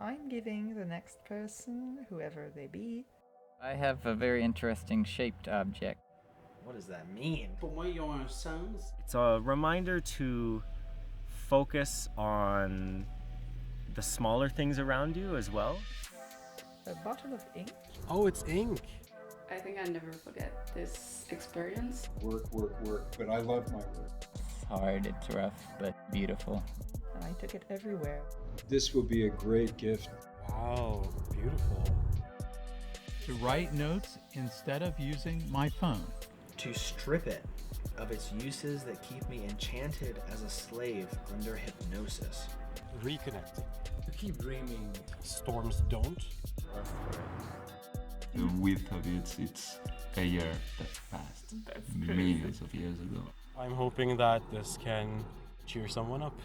I'm giving the next person, whoever they be. I have a very interesting shaped object. What does that mean? Pour moi, ils ont un sens. It's a reminder to focus on the smaller things around you as well. A bottle of ink. Oh, it's ink. I think I never forget this experience. Work, but I love my work. It's hard, it's rough, but beautiful. And I took it everywhere. This will be a great gift. Wow, beautiful. To write notes instead of using my phone. To strip it of its uses that keep me enchanted as a slave under hypnosis. Reconnecting. To keep dreaming. Storms don't. The width of it's a year that passed. That's millions of years ago. I'm hoping that this can cheer someone up.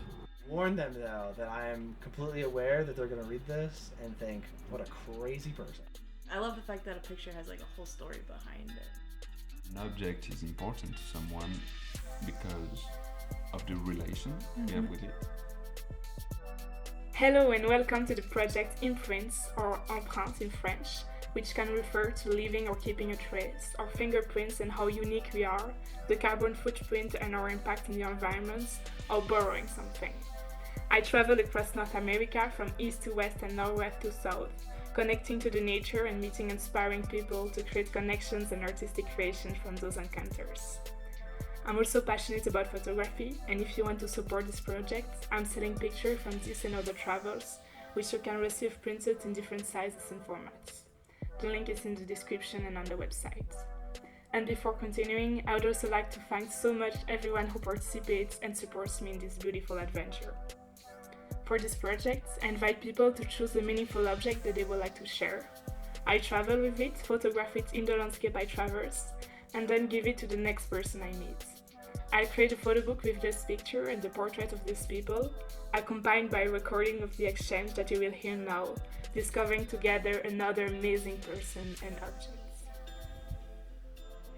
Warn them though that I am completely aware that they're gonna read this and think, what a crazy person. I love the fact that a picture has like a whole story behind it. An object is important to someone because of the relation you have with it. Hello and welcome to the project Imprints, or Imprints in French, which can refer to leaving or keeping a trace, our fingerprints and how unique we are, the carbon footprint and our impact in the environment, or borrowing something. I travel across North America from east to west and northwest to south, connecting to the nature and meeting inspiring people to create connections and artistic creation from those encounters. I'm also passionate about photography, and if you want to support this project, I'm selling pictures from this and other travels, which you can receive printed in different sizes and formats. The link is in the description and on the website. And before continuing, I would also like to thank so much everyone who participates and supports me in this beautiful adventure. For this project, I invite people to choose a meaningful object that they would like to share. I travel with it, photograph it in the landscape I traverse, and then give it to the next person I meet. I create a photo book with this picture and the portrait of these people, accompanied by a recording of the exchange that you will hear now, discovering together another amazing person and object.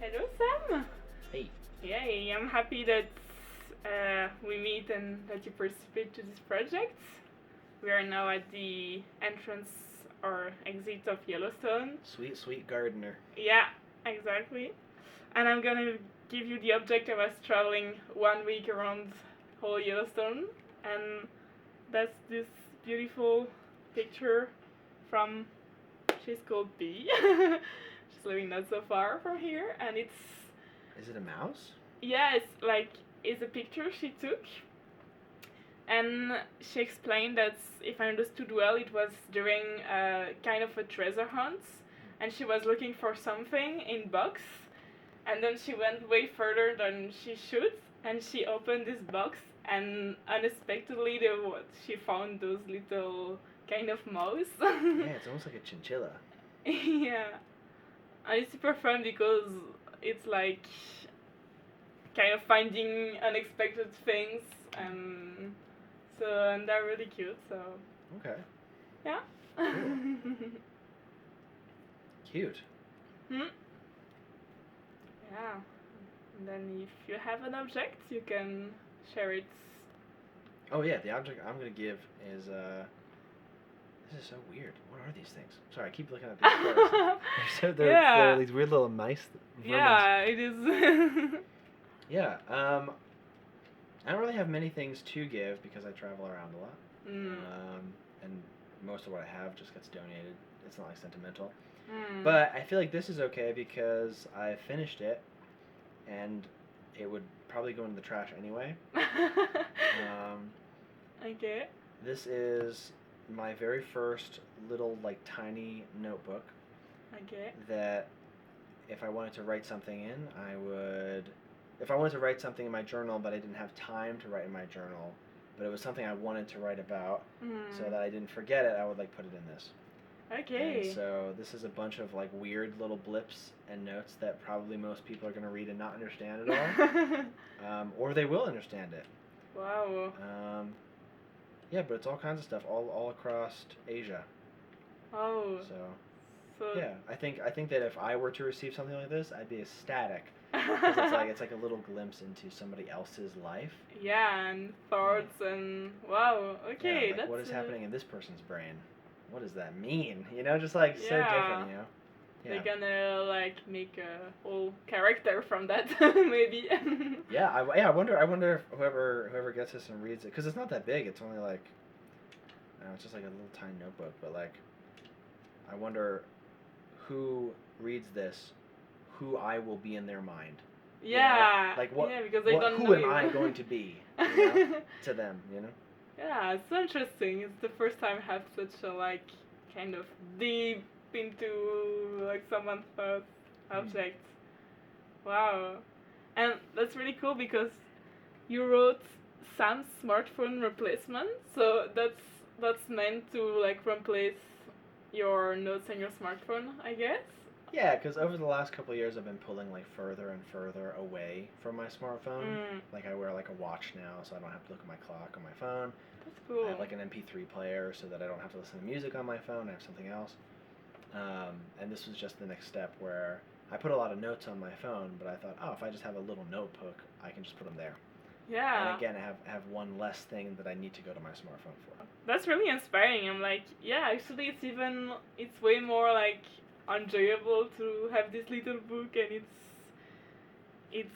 Hello Sam! Hey. Yay, I'm happy that we meet and that you participate to this project. We are now at the entrance or exit of Yellowstone. Sweet, sweet gardener. Yeah, exactly. And I'm gonna give you the object. I was traveling 1 week around whole Yellowstone, and that's this beautiful picture from, she's called B. She's living not so far from here, and it's... Is it a mouse? Yeah, it's a picture she took, and she explained that, if I understood well, it was during kind of a treasure hunt, and she was looking for something in box. And then she went way further than she should, and she opened this box, and unexpectedly she found those little kind of mouse. Yeah, it's almost like a chinchilla. Yeah. And it's super fun because it's like kind of finding unexpected things, and they're really cute, so... Okay. Yeah. Cool. Cute. Hmm? Yeah, and then if you have an object, you can share it. Oh yeah, the object I'm gonna give is this is so weird. What are these things? Sorry, I keep looking at these photos. They're these weird little mice. Yeah, it is. Yeah, I don't really have many things to give because I travel around a lot. And most of what I have just gets donated. It's not like sentimental. But I feel like this is okay because I finished it, and it would probably go into the trash anyway. Okay. This is my very first little, tiny notebook. Okay. That if I wanted to write something in, I would... If I wanted to write something in my journal, but I didn't have time to write in my journal, but it was something I wanted to write about, so that I didn't forget it, I would, put it in this. Okay. And so this is a bunch of weird little blips and notes that probably most people are going to read and not understand at all. Or they will understand it. Wow. Yeah, but it's all kinds of stuff all across Asia. Oh. So yeah, I think that if I were to receive something like this, I'd be ecstatic. Because it's like a little glimpse into somebody else's life. Yeah, and thoughts and wow. Okay, yeah, what is happening in this person's brain. what does that mean? You know, just like so different, you know. They're gonna like make a whole character from that, maybe. I wonder if whoever gets this and reads it, because it's not that big. It's only like, it's just like a little tiny notebook. But like, I wonder who reads this, who I will be in their mind. Yeah. You know? Like what? Yeah, because they don't know who am you. I going to be? You know, to them, you know. Yeah, it's so interesting. It's the first time I have such a like kind of deep into like someone's thought object. Wow. And that's really cool because you wrote Sam's smartphone replacement, so that's meant to like replace your notes on your smartphone, I guess. Yeah, because over the last couple of years I've been pulling like further and further away from my smartphone. Like I wear like a watch now, so I don't have to look at my clock on my phone. That's cool. I have like an MP3 player so that I don't have to listen to music on my phone. I have something else. And this was just the next step where I put a lot of notes on my phone, but I thought, if I just have a little notebook, I can just put them there. Yeah. And again, I have one less thing that I need to go to my smartphone for. That's really inspiring. I'm like, yeah, actually it's way more like enjoyable to have this little book, and it's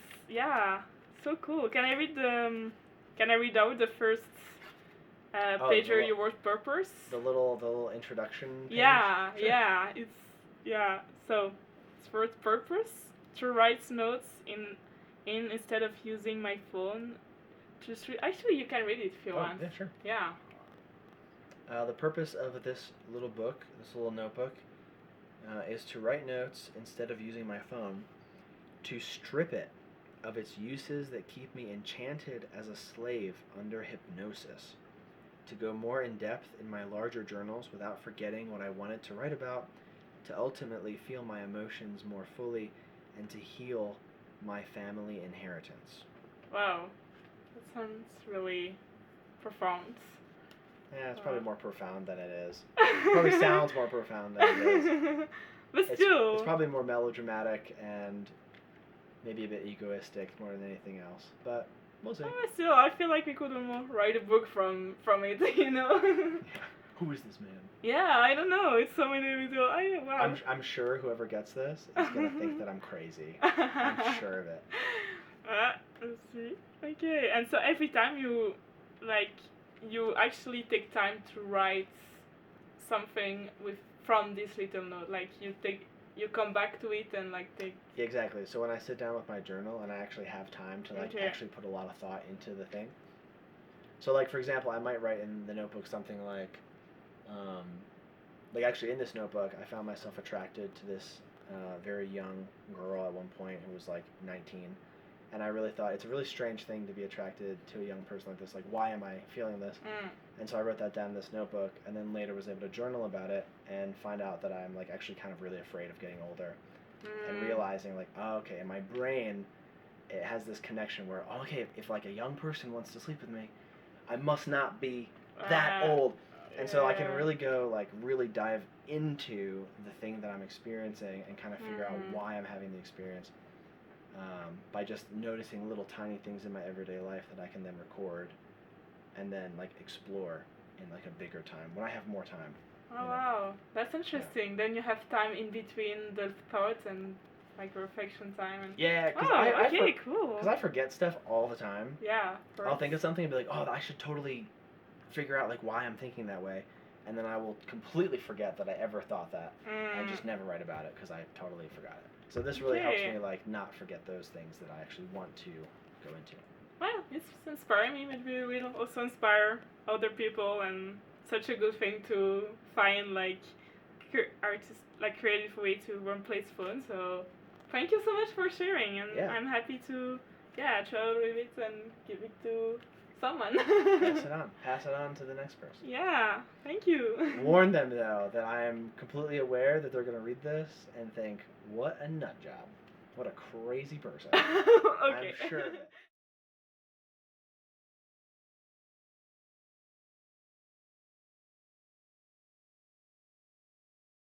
so cool. Can I read out the first pager you wrote purpose? The little introduction page? Yeah, Sure. yeah. So it's wrote purpose to write notes in instead of using my phone. Actually, you can read it if you want. Yeah, sure. Yeah. The purpose of this little book, this little notebook, is to write notes instead of using my phone, to strip it of its uses that keep me enchanted as a slave under hypnosis, to go more in depth in my larger journals without forgetting what I wanted to write about, to ultimately feel my emotions more fully, and to heal my family inheritance. Wow, that sounds really profound. Yeah, it's probably more profound than it is. It probably sounds more profound than it is. But still. It's probably more melodramatic and maybe a bit egoistic more than anything else. But we'll see. Still, I feel like we could almost write a book from it, you know? Who is this man? Yeah, I don't know. It's so many little... wow. I'm sure whoever gets this is going to think that I'm crazy. I'm sure of it. Let's see. Okay, and so every time you actually take time to write something from this little note, like you come back to it and like take... Yeah, exactly. So when I sit down with my journal and I actually have time to actually put a lot of thought into the thing. So like, for example, I might write in the notebook something like actually in this notebook, I found myself attracted to this very young girl at one point who was like 19. And I really thought it's a really strange thing to be attracted to a young person like this. Like, why am I feeling this? And so I wrote that down in this notebook, and then later was able to journal about it and find out that I'm like actually kind of really afraid of getting older, and realizing like, oh, okay, in my brain, it has this connection where, oh, okay, if like a young person wants to sleep with me, I must not be that old. And so I can really go really dive into the thing that I'm experiencing and kind of figure out why I'm having the experience. By just noticing little tiny things in my everyday life that I can then record and then explore in a bigger time when I have more time. Oh wow, that's interesting. Yeah. Then you have time in between the thoughts and reflection time. And... Yeah, cause cool. Because I forget stuff all the time. Yeah. I'll think of something and be like, oh, I should totally figure out why I'm thinking that way, and then I will completely forget that I ever thought that and just never write about it because I totally forgot it. So this really helps me not forget those things that I actually want to go into. Well, it's inspiring me. Maybe we will also inspire other people, and such a good thing to find creative way to replace phone. So thank you so much for sharing, and I'm happy to travel with it and give it to someone. Pass it on to the next person. Yeah, thank you. Warn them though that I am completely aware that they're going to read this and think, what a nut job. What a crazy person. Okay. I'm sure of it.